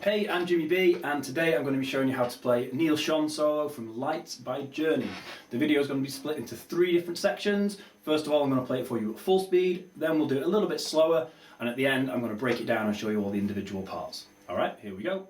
Hey, I'm Jimmy B, and today I'm going to be showing you how to play Neil Schon solo from Lights by Journey. The video is going to be split into 3 different sections. First of all, I'm going to play it for you at full speed, then we'll do it a little bit slower, and at the end I'm going to break it down and show you all the individual parts. Alright, here we go.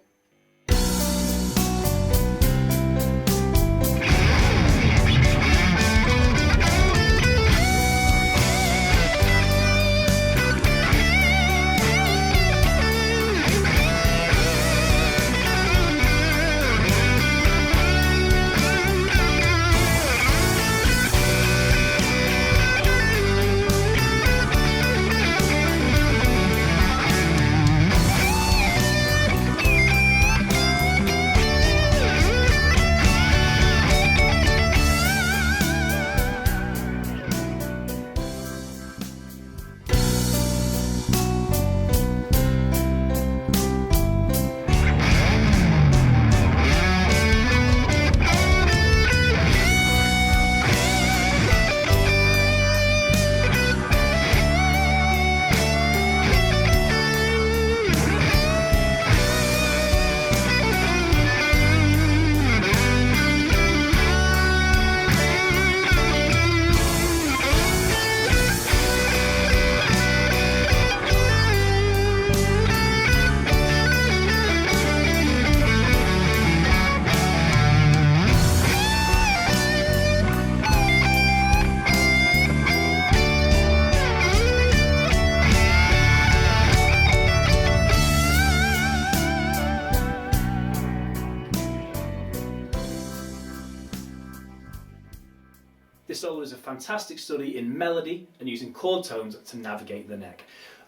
This solo is a fantastic study in melody and using chord tones to navigate the neck.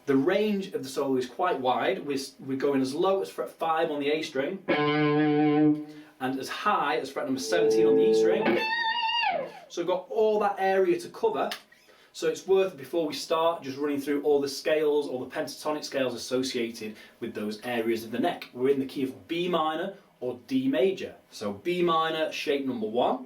The range of the solo is quite wide. We're going as low as fret 5 on the A string and as high as fret number 17 on the E string. So we've got all that area to cover, so it's worth, before we start, just running through all the scales, all the pentatonic scales associated with those areas of the neck. We're in the key of B minor or D major. So B minor, shape number 1.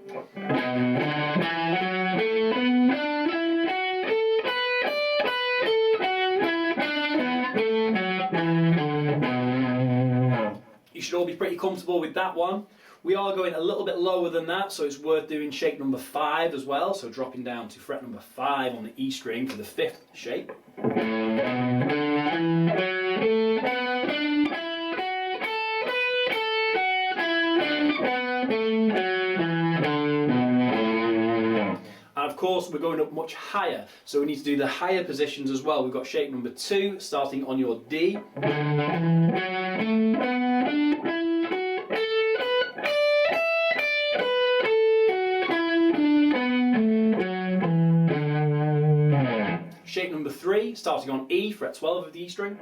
You should all be pretty comfortable with that one. We are going a little bit lower than that, so it's worth doing shape number 5 as well, so dropping down to fret number 5 on the E string for the 5th shape. And of course we're going up much higher, so we need to do the higher positions as well. We've got shape number 2 starting on your D. Shape number 3 starting on E, fret 12 of the E string.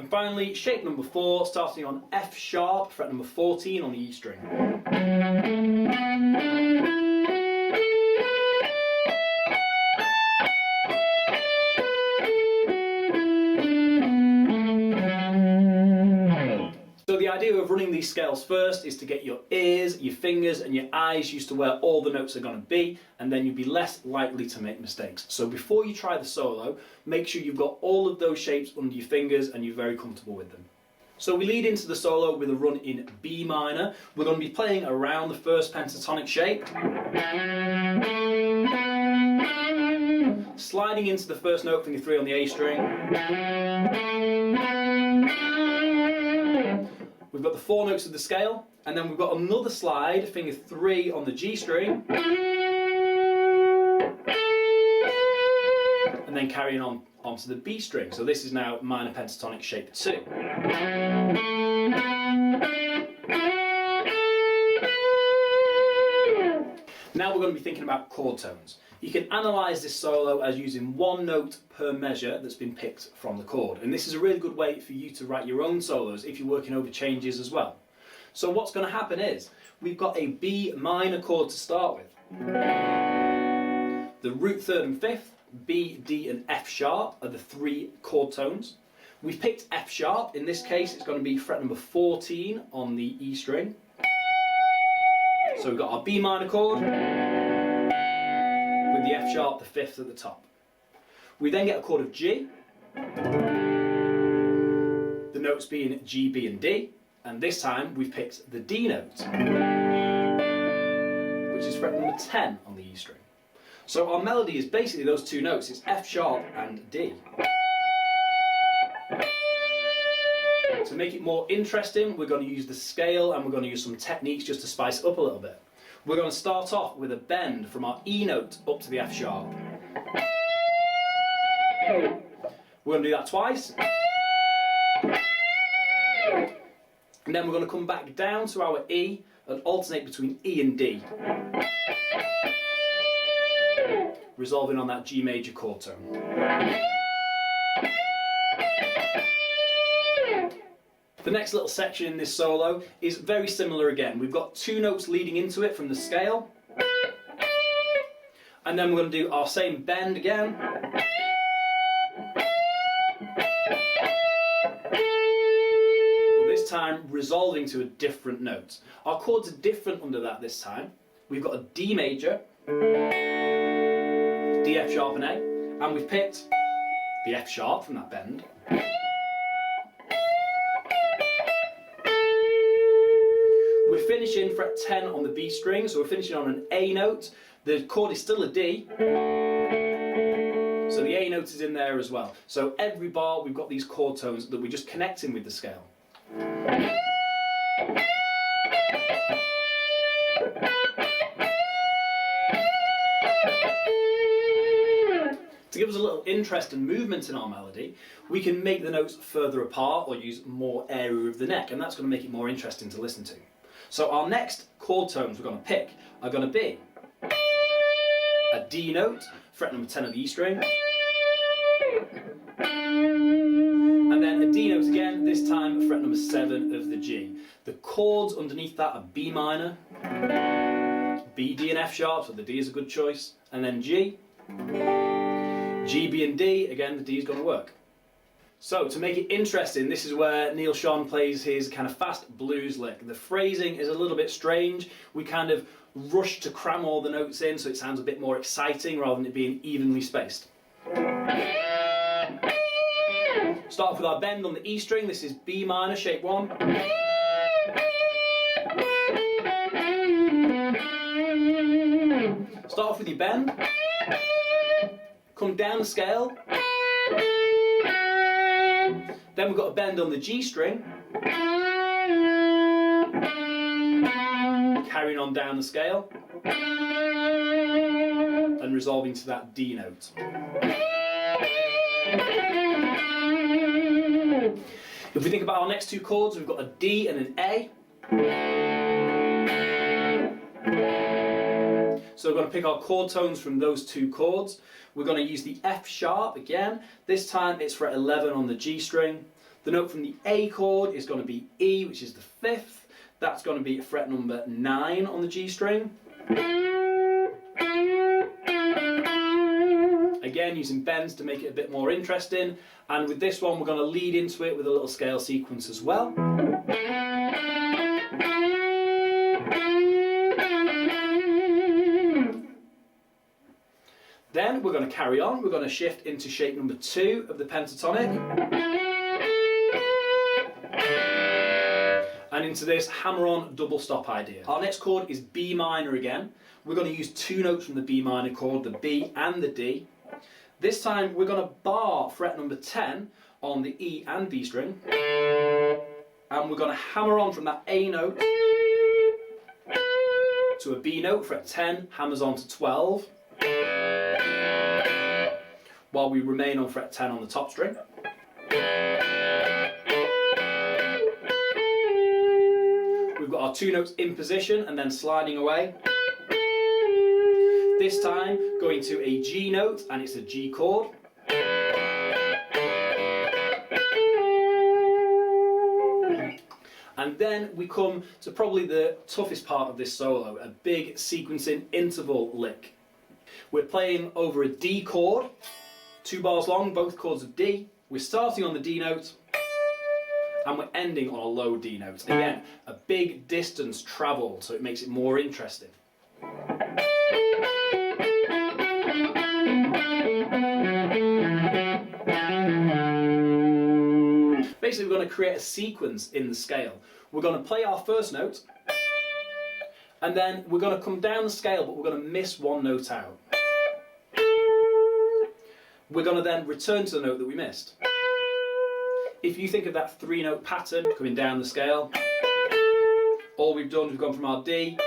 Finally, shape number 4, starting on F sharp, fret number 14 on the E string. So the idea of running these scales first is to get your ears, your fingers and your eyes used to where all the notes are going to be, and then you'll be less likely to make mistakes. So before you try the solo, make sure you've got all of those shapes under your fingers and you're very comfortable with them. So we lead into the solo with a run in B minor. We're going to be playing around the first pentatonic shape, sliding into the first note, finger 3 on the A string. We've got the 4 notes of the scale, and then we've got another slide, finger 3 on the G string, and then carrying on onto the B string. So this is now minor pentatonic shape 2. Now we're going to be thinking about chord tones. You can analyse this solo as using 1 note per measure that's been picked from the chord, and this is a really good way for you to write your own solos if you're working over changes as well. So what's going to happen is, we've got a B minor chord to start with. The root 3rd and 5th, B, D and F sharp are the 3 chord tones. We've picked F sharp. In this case it's going to be fret number 14 on the E string. So we've got our B minor chord with the F sharp, the fifth at the top. We then get a chord of G, the notes being G, B and D, and this time we've picked the D note, which is fret number 10 on the E string. So our melody is basically those two notes, it's F sharp and D. To make it more interesting, we're going to use the scale and we're going to use some techniques just to spice it up a little bit. We're going to start off with a bend from our E note up to the F sharp. We're going to do that twice. And then we're going to come back down to our E and alternate between E and D, resolving on that G major chord tone. The next little section in this solo is very similar again. We've got two notes leading into it from the scale, and then we're going to do our same bend again. This time resolving to a different note. Our chords are different under that this time. We've got a D major, D, F sharp and A, and we've picked the F sharp from that bend. We're finishing fret 10 on the B string, so we're finishing on an A note. The chord is still a D, so the A note is in there as well. So every bar we've got these chord tones that we're just connecting with the scale. To give us a little interest and movement in our melody, we can make the notes further apart or use more area of the neck, and that's going to make it more interesting to listen to. So our next chord tones we're going to pick are going to be a D note, fret number 10 of the E string, and then a D note again, this time fret number 7 of the G. The chords underneath that are B minor, B, D and F sharp, so the D is a good choice, and then G, G, B and D, again the D is going to work. So to make it interesting, this is where Neil Schon plays his kind of fast blues lick. The phrasing is a little bit strange. We kind of rush to cram all the notes in so it sounds a bit more exciting rather than it being evenly spaced. Start off with our bend on the E string. This is B minor, shape 1. Start off with your bend. Come down the scale. Then we've got a bend on the G string, carrying on down the scale, and resolving to that D note. If we think about our next two chords, we've got a D and an A. So we're going to pick our chord tones from those two chords. We're going to use the F sharp again. This time it's fret 11 on the G string. The note from the A chord is going to be E, which is the 5th. That's going to be fret number 9 on the G string. Again, using bends to make it a bit more interesting. And with this one, we're going to lead into it with a little scale sequence as well. Then we're going to carry on. We're going to shift into shape number 2 of the pentatonic. And into this hammer-on double stop idea. Our next chord is B minor again. We're going to use two notes from the B minor chord, the B and the D. This time we're going to bar fret number 10 on the E and B string. And we're going to hammer on from that A note to a B note, fret 10, hammers on to 12. While we remain on fret 10 on the top string. We've got our two notes in position and then sliding away. This time going to a G note, and it's a G chord. And then we come to probably the toughest part of this solo, a big sequencing interval lick. We're playing over a D chord, 2 bars long, both chords of D. We're starting on the D note, and we're ending on a low D note. Again, a big distance travelled, so it makes it more interesting. Basically, we're going to create a sequence in the scale. We're going to play our first note, and then we're going to come down the scale, but we're going to miss one note out. We're going to then return to the note that we missed. If you think of that 3-note pattern coming down the scale, all we've done is we've gone from our D,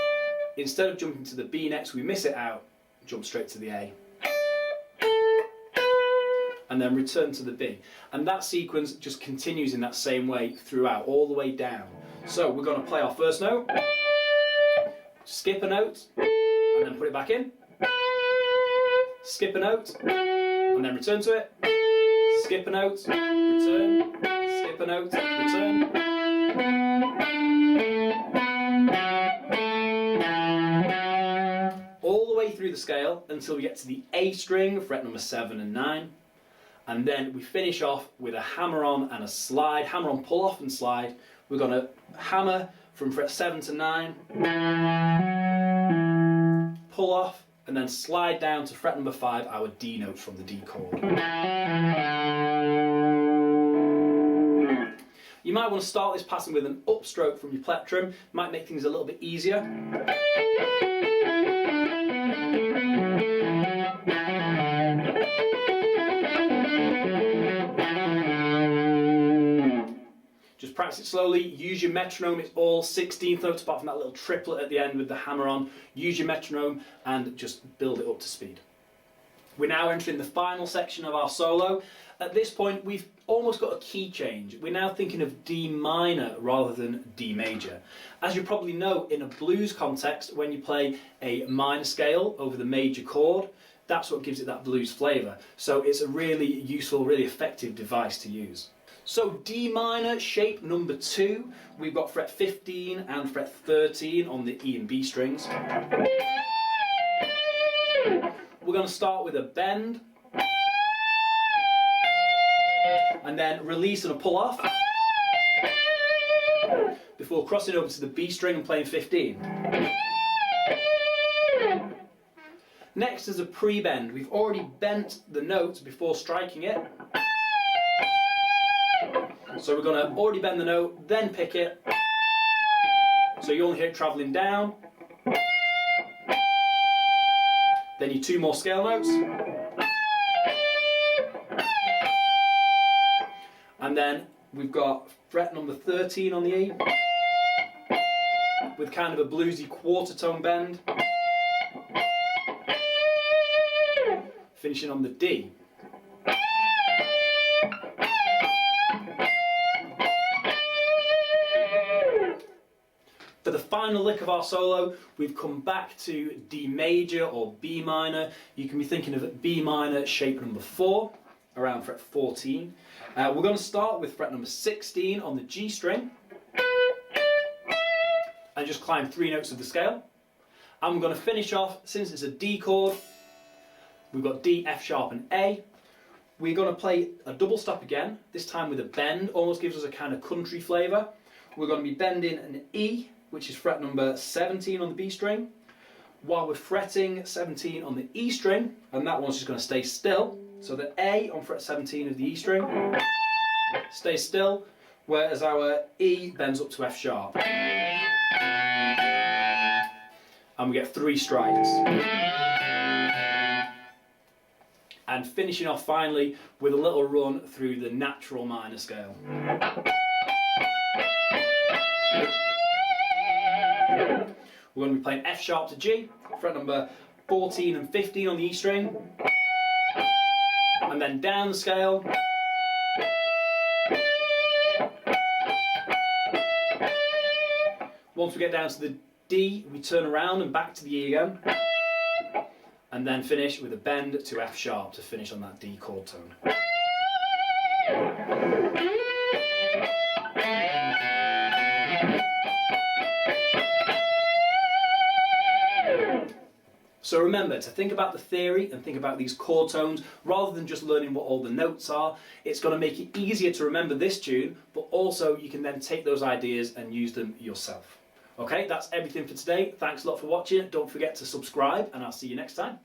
instead of jumping to the B next, we miss it out, jump straight to the A, and then return to the B. And that sequence just continues in that same way throughout, all the way down. So we're going to play our first note, skip a note, and then put it back in, skip a note, and then return to it, skip a note, return, skip a note, return. All the way through the scale until we get to the A string, fret number 7 and 9. And then we finish off with a hammer on and a slide, hammer on, pull off and slide. We're going to hammer from fret 7 to 9, pull off, and then slide down to fret number 5, our D note from the D chord. You might want to start this pattern with an upstroke from your plectrum, might make things a little bit easier. Just practice it slowly, use your metronome, it's all 16th notes apart from that little triplet at the end with the hammer on. Use your metronome and just build it up to speed. We're now entering the final section of our solo. At this point we've almost got a key change. We're now thinking of D minor rather than D major. As you probably know, in a blues context, when you play a minor scale over the major chord, that's what gives it that blues flavour. So it's a really useful, really effective device to use. So D minor, shape number 2, we've got fret 15 and fret 13 on the E and B strings. We're going to start with a bend, and then release and a pull off, before crossing over to the B string and playing 15. Next is a pre-bend. We've already bent the note before striking it. So we're going to already bend the note, then pick it, so you only hear it travelling down. Then your 2 more scale notes. And then we've got fret number 13 on the E, with kind of a bluesy quarter tone bend. Finishing on the D. For the final lick of our solo, we've come back to D major or B minor. You can be thinking of B minor, shape number 4, around fret 14. We're going to start with fret number 16 on the G string, and just climb 3 notes of the scale. And we're going to finish off, since it's a D chord, we've got D, F sharp and A. We're going to play a double stop again, this time with a bend, almost gives us a kind of country flavour. We're going to be bending an E, which is fret number 17 on the B string, while we're fretting 17 on the E string, and that one's just going to stay still. So the A on fret 17 of the E string stays still, whereas our E bends up to F sharp. And we get 3 strikes. And finishing off finally with a little run through the natural minor scale. We're going to be playing F sharp to G, fret number 14 and 15 on the E string, and then down the scale, once we get down to the D, we turn around and back to the E again, and then finish with a bend to F sharp to finish on that D chord tone. So remember to think about the theory and think about these chord tones rather than just learning what all the notes are. It's going to make it easier to remember this tune, but also you can then take those ideas and use them yourself. Okay, that's everything for today. Thanks a lot for watching. Don't forget to subscribe and I'll see you next time.